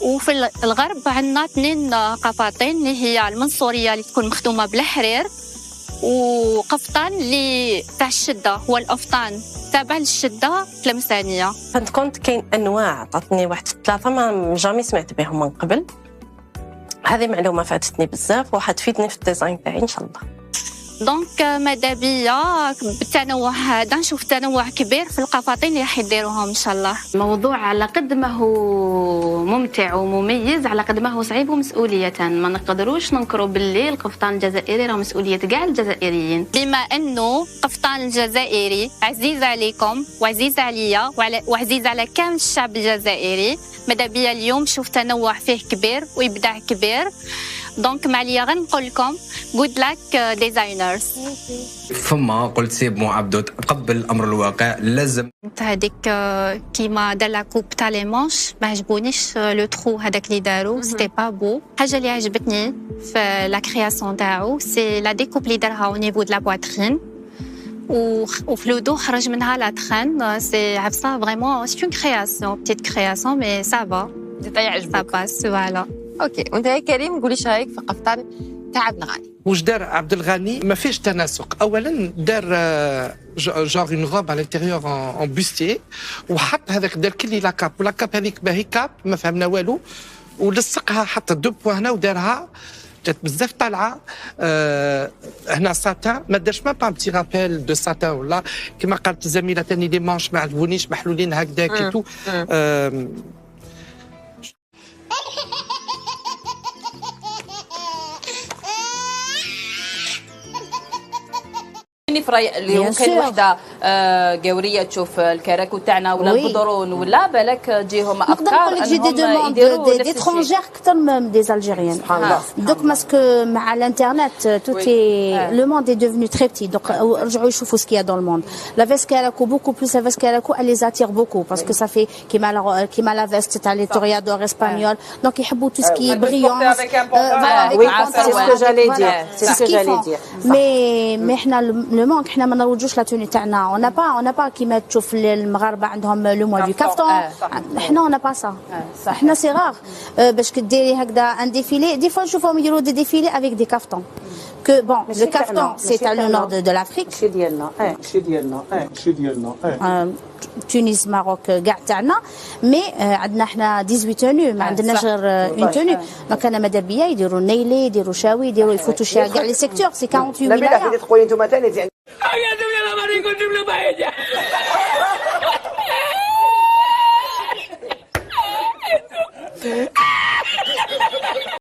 وفي الغرب عندنا 2 قفاطين اللي هي المنصوريه اللي تكون مخدومه بالحرير، وقفطان اللي تاع الشده هو القفطان تابع للشده التلمسانيه. كنت كاين انواع عطاتني واحد 3 ما جامي سمعت بهم من قبل. هذه معلومه فاتتني بزاف وحتفيدني في الديزاين تاعي ان شاء الله. دونك ماذا بيا بالتنوع هذا نشوف تنوع كبير في القفاطين اللي راح يديروهم ان شاء الله. موضوع على قد ما هو ممتع ومميز على قد ما هو صعيب ومسؤولية. ما نقدروش ننكروا باللي القفطان الجزائري راه مسؤولية كاع الجزائريين. بما انه قفطان الجزائري عزيز عليكم وعزيز عليا وعزيز على كامل الشعب الجزائري، ماذا بيا اليوم شوف تنوع فيه كبير وابداع كبير. دونك معليا غنقول لكم good luck ديزاينرز. فما قلت سي بون عبدو تقبل الامر الواقع لازم هذيك كيما دار لا كوب تاع لي مونش ما عجبونيش لو ترو هذاك اللي دارو سيتي با بو. الحاجه اللي عجبتني في لا كرياسيون تاعو سي لا ديكوب اللي دارها او نيفو د لا بواترين وفي لو دو خرج منها لا تخان. سي عبسه فريمون سي اون كرياسيون بتيت كرياسيون مي سافا ديتاي عجبك سا باس فوالا. اوكي وانت يا كريم قولي شرايك في قفطان تاع عبد الغني. واش دار عبد الغني ما فيش تناسق. اولا دار جور اون روب على الانتيريور اون بوستي وحط هذاك دار كلي لاكاب ولاكاب هذيك باهي كاب ما فهمنا والو ولصقها حط 2 بوان هنا ودارها جات بزاف طالعه. هنا ساتان ما دارش ما با بتي رابيل دو ساتان ولا كما قالت الزميله ثاني لي مانش ما عجبونيش محلولين هكذاك تو. في راي اليوم كاين وحده قاوريه تشوف الكراكو تاعنا ولا البدرون ولا بالك تجيهم افكار انهم يديروا دي ترونجير اكثر من دي الجيريان. دوك ماسكو مع الانترنت توتي لو موند اي دوفنو تري بتي دوك رجعوا يشوفوا سكيا دون الموند. لا فيست كاراكو بوكو بلوس لا فيست كاراكو الي زاتير بوكو باسكو صافي كيما لا فيست تاع لي توريادور اسبانيول دونك يحبوا تو سكي بريون. سي سكو جالي دير مي حنا لو مونك حنا ما نروجوش لا توني تاعنا اون با كيما تشوف المغاربه عندهم لو موا دو كافتون. حنا اون با سا حنا سي غار باش كديري هكذا ان ديفيلي دي فوا نشوفهم يديروا دي ديفيلي افيك دي كافتون que bon le kaftan c'est à le nord de l'Afrique شي ديالنا تونس ماروك كاع تاعنا مي عندنا حنا 18 تونو ما عندناش غير اون تونو. دونك انا ماذا بيا يديروا نيلي يديروا شاوي يديروا يفوتوا كاع لي سيكتور سي 48 ولايه. لا تقولي انتم ثاني